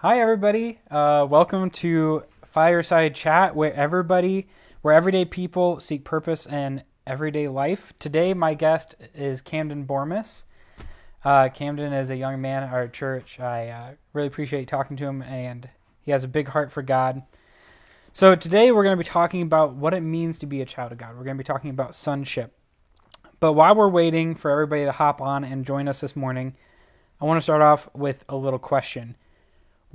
Hi, everybody. Welcome to Fireside Chat, where everyday people seek purpose in everyday life. Today, my guest is Camden Bormes. Camden is a young man at our church. I really appreciate talking to him, and he has a big heart for God. So today, we're going to be talking about what it means to be a child of God. We're going to be talking about sonship. But while we're waiting for everybody to hop on and join us this morning, I want to start off with a little question.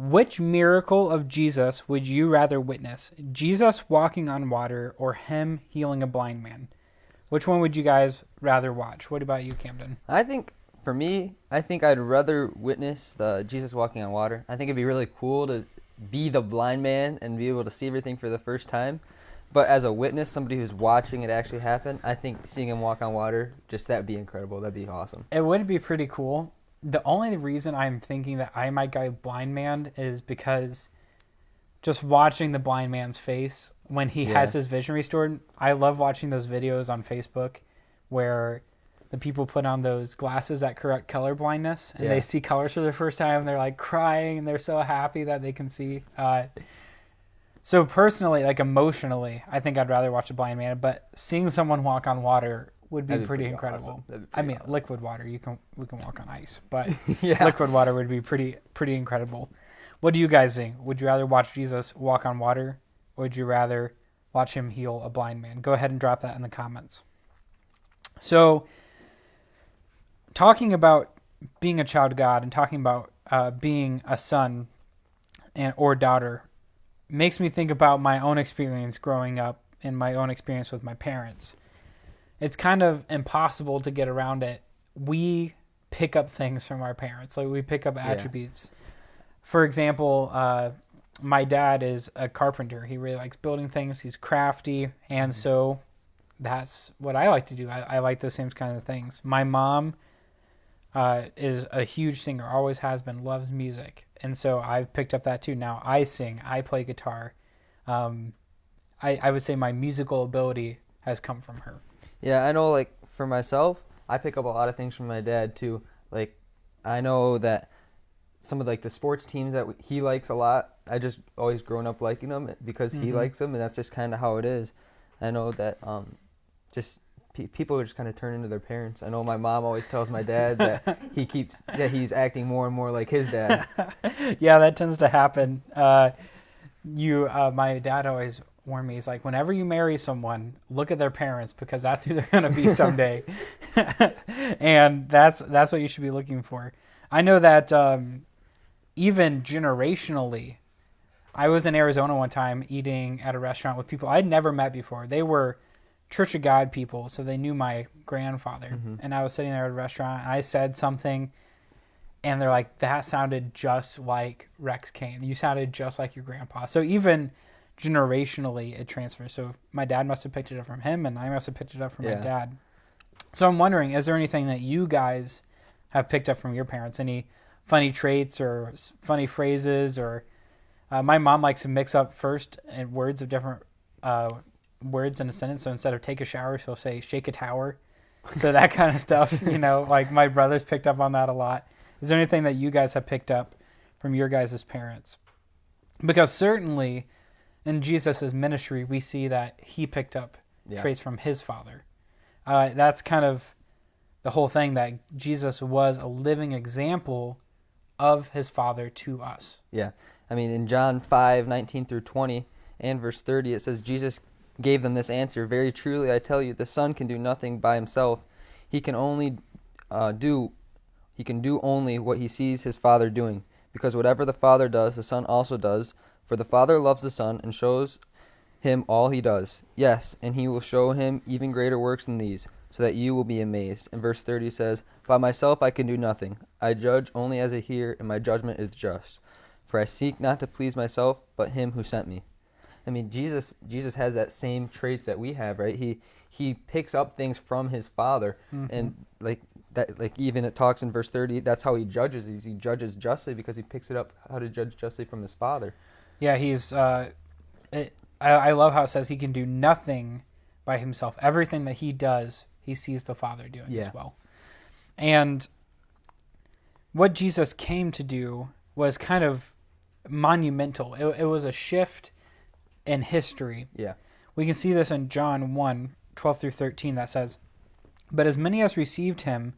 Which miracle of Jesus would you rather witness? Jesus walking on water or him healing a blind man? Which one would you guys rather watch? What about you, Camden? For me, I think I'd rather witness the Jesus walking on water. I think it'd be really cool to be the blind man and be able to see everything for the first time. But as a witness, somebody who's watching it actually happen, I think seeing him walk on water, that'd be incredible. That'd be awesome. It would be pretty cool. The only reason I'm thinking that I might go blind man is because just watching the blind man's face when he has his vision restored. I love watching those videos on Facebook where the people put on those glasses that correct color blindness and they see colors for the first time and they're like crying and they're so happy that they can see. So personally, like emotionally, I think I'd rather watch a blind man, but seeing someone walk on water would be pretty incredible. Awesome. Liquid water, we can walk on ice, but liquid water would be pretty incredible. What do you guys think? Would you rather watch Jesus walk on water, or would you rather watch him heal a blind man? Go ahead and drop that in the comments. So, talking about being a child of God and talking about being a son or daughter makes me think about my own experience growing up and my own experience with my parents. It's kind of impossible to get around it. We pick up things from our parents. Like we pick up attributes. For example, my dad is a carpenter. He really likes building things. He's crafty. And so that's what I like to do. I like those same kind of things. My mom is a huge singer, always has been, loves music. And so I've picked up that too. Now I sing, I play guitar. I would say my musical ability has come from her. Yeah, I know, like, for myself, I pick up a lot of things from my dad, too. Like, I know that some of, like, the sports teams that he likes a lot, I just always grown up liking them because he likes them, and that's just kind of how it is. I know that people just kind of turn into their parents. I know my mom always tells my dad that he's acting more and more like his dad. Yeah, that tends to happen. My dad always warned me. He's like, whenever you marry someone, look at their parents because that's who they're going to be someday. And that's what you should be looking for. I know that even generationally, I was in Arizona one time eating at a restaurant with people I'd never met before. They were Church of God people, so they knew my grandfather. And I was sitting there at a restaurant, and I said something, and they're like, that sounded just like Rex Kane. You sounded just like your grandpa. So even generationally, it transfers. So my dad must have picked it up from him, and I must have picked it up from my dad. So I'm wondering, is there anything that you guys have picked up from your parents? Any funny traits or funny phrases? Or my mom likes to mix up first and words of different words in a sentence. So instead of take a shower, she'll say shake a tower. So that kind of stuff, like my brothers picked up on that a lot. Is there anything that you guys have picked up from your guys' parents? Because certainly in Jesus' ministry, we see that he picked up traits from his father. That's kind of the whole thing, that Jesus was a living example of his father to us. Yeah. I mean, in John 5:19 through 20 and verse 30, it says, Jesus gave them this answer, very truly I tell you, the Son can do nothing by himself. He can do only what he sees his Father doing, because whatever the Father does, the Son also does. For the Father loves the Son and shows him all he does. Yes, and he will show him even greater works than these, so that you will be amazed. And verse 30 says, by myself I can do nothing. I judge only as I hear, and my judgment is just. For I seek not to please myself, but him who sent me. I mean, Jesus has that same traits that we have, right? He picks up things from his Father, and like even it talks in verse 30. That's how he judges. He judges justly because he picks it up how to judge justly from his Father. Yeah, he's. I love how it says he can do nothing by himself. Everything that he does, he sees the Father doing as well. And what Jesus came to do was kind of monumental. It was a shift in history. Yeah. We can see this in John 1:12-13 that says, "But as many as received him,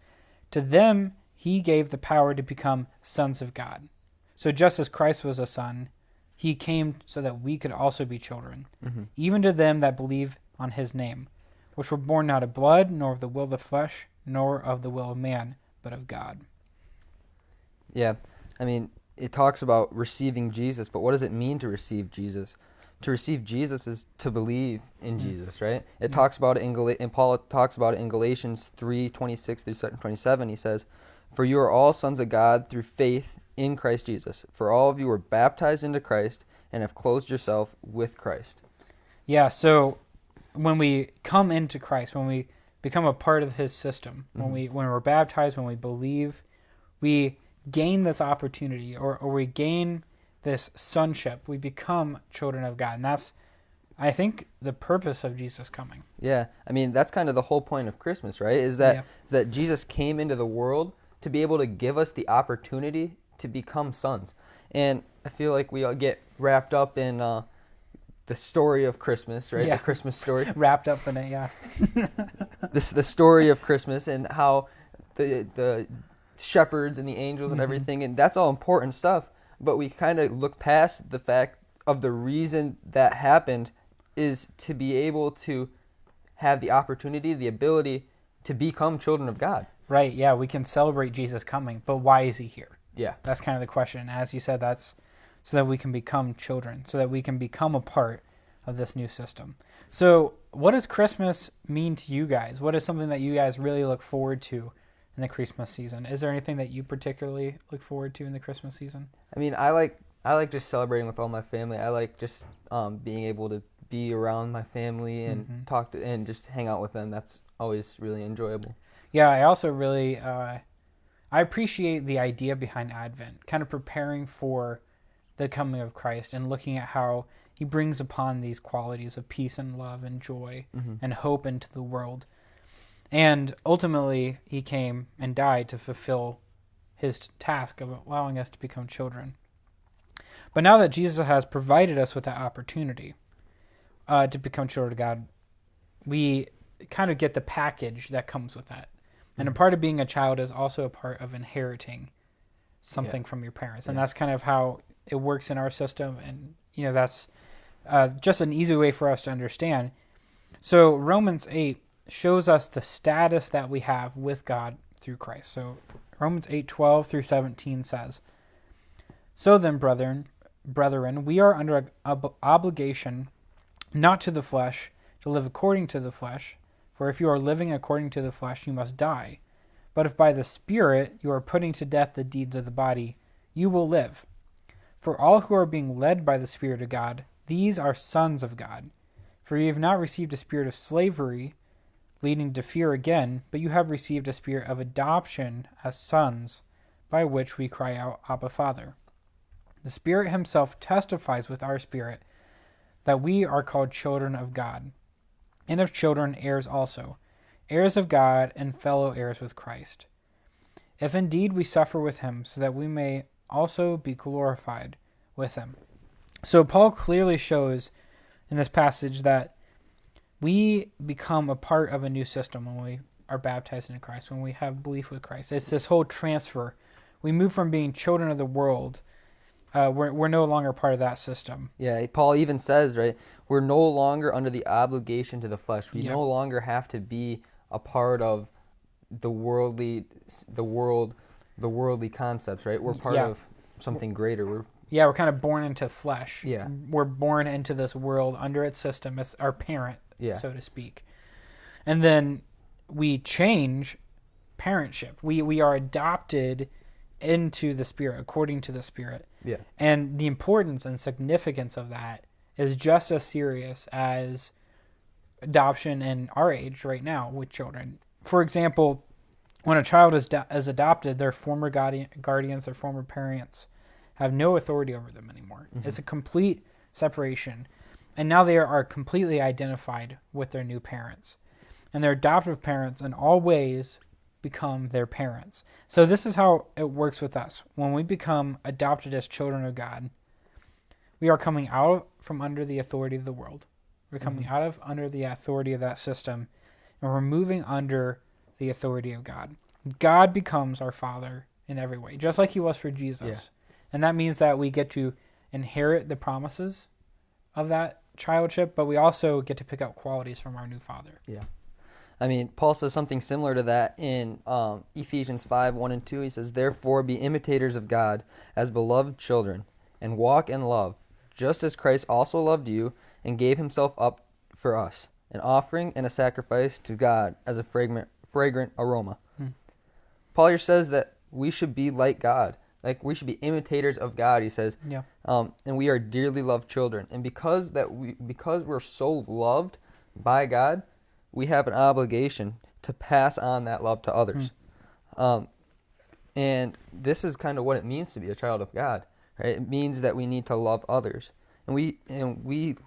to them he gave the power to become sons of God." So just as Christ was a son, he came so that we could also be children, even to them that believe on his name, which were born not of blood, nor of the will of the flesh, nor of the will of man, but of God. Yeah. I mean, it talks about receiving Jesus, but what does it mean to receive Jesus? To receive Jesus is to believe in Jesus, right? It talks about it and Paul talks about it in Galatians 3:26-27. He says, "For you are all sons of God through faith in Christ Jesus. For all of you were baptized into Christ and have clothed yourself with Christ." Yeah, so when we come into Christ, when we become a part of his system, when we're baptized, when we believe, we gain this opportunity or we gain this sonship. We become children of God. And that's, I think, the purpose of Jesus coming. Yeah. I mean, that's kind of the whole point of Christmas, right? Is that Jesus came into the world to be able to give us the opportunity to become sons. And I feel like we all get wrapped up in the story of Christmas, right? Yeah. The Christmas story. Wrapped up in it, yeah. The story of Christmas and how the shepherds and the angels and everything, and that's all important stuff. But we kind of look past the fact of the reason that happened is to be able to have the opportunity, the ability to become children of God. Right, yeah, we can celebrate Jesus coming, but why is he here? Yeah. That's kind of the question. As you said, that's so that we can become children, so that we can become a part of this new system. So what does Christmas mean to you guys? What is something that you guys really look forward to in the Christmas season? Is there anything that you particularly look forward to in the Christmas season? I mean, I like just celebrating with all my family. I like just being able to be around my family and talk to and just hang out with them. That's always really enjoyable. Yeah, I also really I appreciate the idea behind Advent, kind of preparing for the coming of Christ and looking at how he brings upon these qualities of peace and love and joy and hope into the world. And ultimately, he came and died to fulfill his task of allowing us to become children. But now that Jesus has provided us with that opportunity to become children of God, we kind of get the package that comes with that. And a part of being a child is also a part of inheriting something from your parents. And that's kind of how it works in our system. And, that's just an easy way for us to understand. So Romans 8 shows us the status that we have with God through Christ. So Romans 8:12-17 says, "So then, brethren, we are under obligation not to the flesh, to live according to the flesh. For if you are living according to the flesh, you must die. But if by the Spirit you are putting to death the deeds of the body, you will live. For all who are being led by the Spirit of God, these are sons of God. For you have not received a spirit of slavery, leading to fear again, but you have received a spirit of adoption as sons, by which we cry out, Abba, Father. The Spirit himself testifies with our spirit that we are called children of God. And if children, heirs also, heirs of God and fellow heirs with Christ. If indeed we suffer with him, so that we may also be glorified with him." So Paul clearly shows in this passage that we become a part of a new system when we are baptized into Christ, when we have belief with Christ. It's this whole transfer. We move from being children of the world. We're no longer part of that system. Yeah, Paul even says, right, we're no longer under the obligation to the flesh. We no longer have to be a part of the worldly concepts, right? We're part of something greater. We're kind of born into flesh. Yeah. We're born into this world under its system. It's our parent, so to speak. And then we change parentship. We are adopted into the Spirit, according to the Spirit. Yeah. And the importance and significance of that is just as serious as adoption in our age right now with children. For example, when a child is adopted, their former guardians, their former parents have no authority over them anymore. It's a complete separation. And now they are completely identified with their new parents. And their adoptive parents in all ways become their parents. So this is how it works with us. When we become adopted as children of God, We are coming out from under the authority of the world. We're coming out of under the authority of that system, and we're moving under the authority of God. God becomes our Father in every way, just like he was for Jesus. Yeah. And that means that we get to inherit the promises of that childship, but we also get to pick out qualities from our new Father. Yeah. I mean, Paul says something similar to that in Ephesians 5:1-2. He says, "Therefore be imitators of God as beloved children, and walk in love, just as Christ also loved you and gave himself up for us, an offering and a sacrifice to God as a fragrant aroma." Paul here says that we should be like God. Like, we should be imitators of God, he says. Yeah. And we are dearly loved children. And because we're so loved by God, we have an obligation to pass on that love to others. And this is kind of what it means to be a child of God, right? It means that we need to love others. And we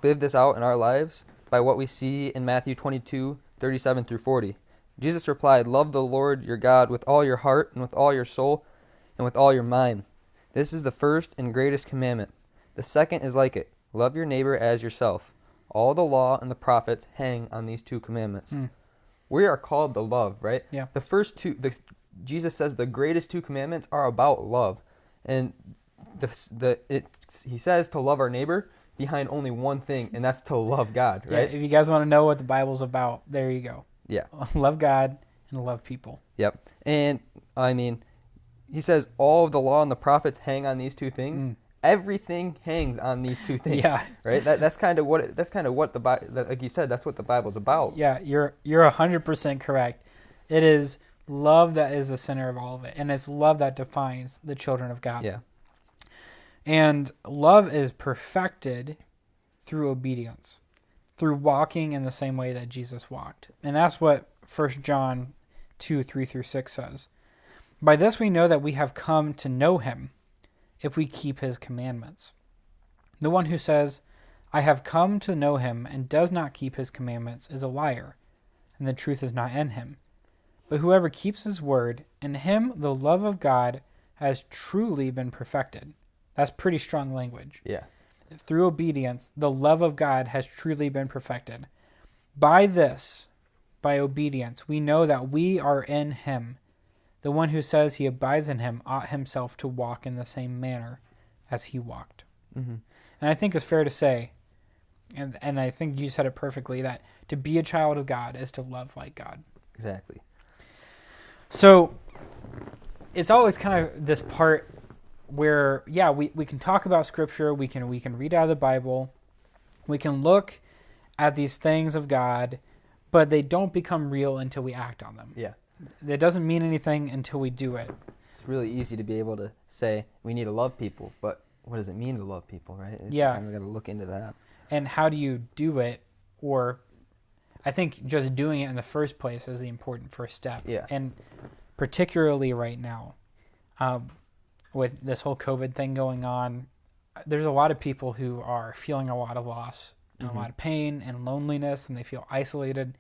live this out in our lives by what we see in Matthew 22:37-40. Jesus replied, "Love the Lord your God with all your heart and with all your soul and with all your mind. This is the first and greatest commandment. The second is like it. Love your neighbor as yourself. All the law and the prophets hang on these two commandments." We are called to love, right? Yeah. The first two, Jesus says the greatest two commandments are about love. And he says to love our neighbor behind only one thing, and that's to love God, right? Yeah, if you guys want to know what the Bible's about, there you go. Yeah. Love God and love people. Yep. And, I mean, he says all of the law and the prophets hang on these two things. Everything hangs on these two things. Yeah. Right? That's kind of what the Bible, like you said, that's what the Bible's about. Yeah, you're 100% correct. It is love that is the center of all of it, and it's love that defines the children of God. Yeah. And love is perfected through obedience, through walking in the same way that Jesus walked. And that's what 1 John 2:3-6 says. "By this we know that we have come to know him, if we keep his commandments. The one who says, 'I have come to know him,' and does not keep his commandments is a liar, and the truth is not in him. But whoever keeps his word, in him the love of God has truly been perfected." That's pretty strong language. Yeah. Through obedience, the love of God has truly been perfected. By this, by obedience, we know that we are in him. The one who says he abides in him ought himself to walk in the same manner as he walked. And I think it's fair to say, and I think you said it perfectly, that to be a child of God is to love like God. Exactly. So it's always kind of this part where, yeah, we can talk about Scripture, we can read out of the Bible, we can look at these things of God, but they don't become real until we act on them. Yeah. It doesn't mean anything until we do it. It's really easy to be able to say we need to love people, but what does it mean to love people, right? It's kind of got to look into that. And how do you do it? Or I think just doing it in the first place is the important first step. Yeah. And particularly right now, with this whole COVID thing going on, there's a lot of people who are feeling a lot of loss and a lot of pain and loneliness, and they feel isolated.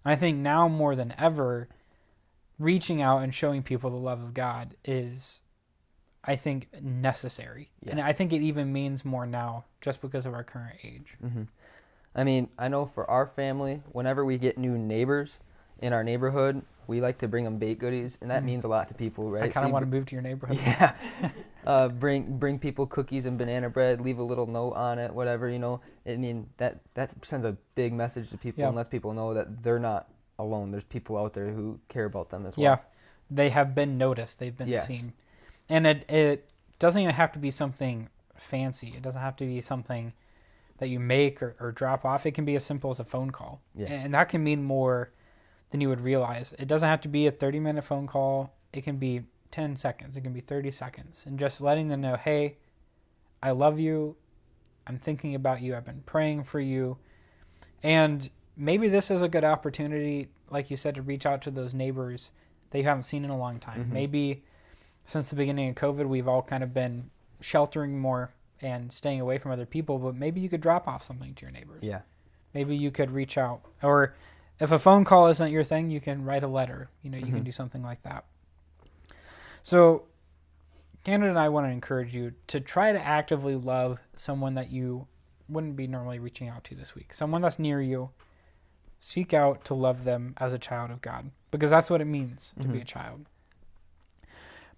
And I think now more than ever, reaching out and showing people the love of God is, I think, necessary. Yeah. And I think it even means more now just because of our current age. I mean, I know for our family, whenever we get new neighbors in our neighborhood, we like to bring them baked goodies, and that means a lot to people, right? I kind of want to move to your neighborhood. Yeah. Bring people cookies and banana bread, leave a little note on it, whatever, you know. I mean, that sends a big message to people and lets people know that they're not alone. There's people out there who care about them as well. Yeah, they have been noticed. They've been seen. And it doesn't even have to be something fancy. It doesn't have to be something that you make or drop off. It can be as simple as a phone call. Yeah. And that can mean more than you would realize. It doesn't have to be a 30-minute phone call. It can be 10 seconds. It can be 30 seconds. And just letting them know, hey, I love you. I'm thinking about you. I've been praying for you. And maybe this is a good opportunity, like you said, to reach out to those neighbors that you haven't seen in a long time. Maybe since the beginning of COVID, we've all kind of been sheltering more and staying away from other people, but maybe you could drop off something to your neighbors. Yeah. Maybe you could reach out. Or if a phone call isn't your thing, you can write a letter. You know, you can do something like that. So Camden and I want to encourage you to try to actively love someone that you wouldn't be normally reaching out to this week. Someone that's near you. Seek out to love them as a child of God, because that's what it means to be a child.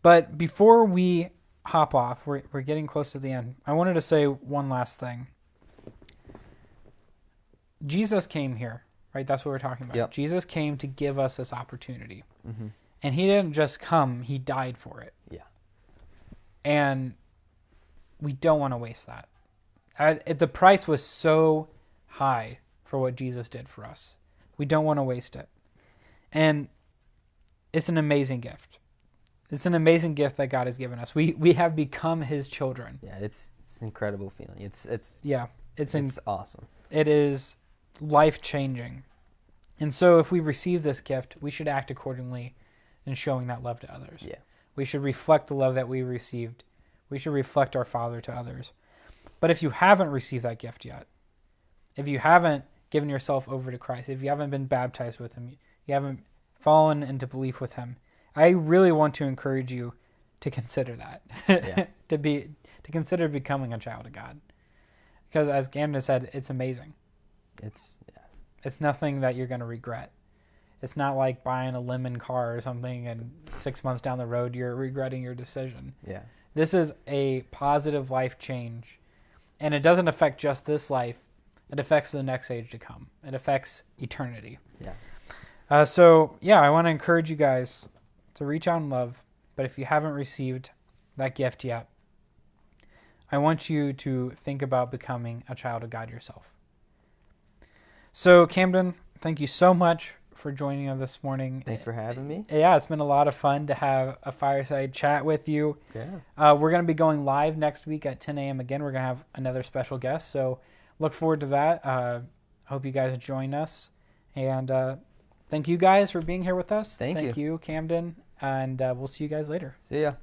But before we hop off, we're getting close to the end. I wanted to say one last thing. Jesus came here, right? That's what we're talking about. Yep. Jesus came to give us this opportunity. Mm-hmm. And he didn't just come, he died for it. Yeah. And we don't want to waste that. The price was so high for what Jesus did for us. We don't want to waste it. And it's an amazing gift. It's an amazing gift that God has given us. We have become his children. Yeah, it's an incredible feeling. It's awesome. It is life-changing. And so if we receive this gift, we should act accordingly in showing that love to others. Yeah. We should reflect the love that we received. We should reflect our Father to others. But if you haven't received that gift yet, if you haven't given yourself over to Christ, if you haven't been baptized with him, you haven't fallen into belief with him, I really want to encourage you to consider that. Yeah. to consider becoming a child of God. Because as Camden said, it's amazing. It's nothing that you're going to regret. It's not like buying a lemon car or something and 6 months down the road you're regretting your decision. Yeah. This is a positive life change. And it doesn't affect just this life. It affects the next age to come. It affects eternity. Yeah. I want to encourage you guys to reach out in love. But if you haven't received that gift yet, I want you to think about becoming a child of God yourself. So, Camden, thank you so much for joining us this morning. Thanks for having me. Yeah, it's been a lot of fun to have a fireside chat with you. Yeah. We're going to be going live next week at 10 a.m. again. We're going to have another special guest, so look forward to that. Hope you guys join us. And thank you guys for being here with us. Thank you. Thank you, Camden. And we'll see you guys later. See ya.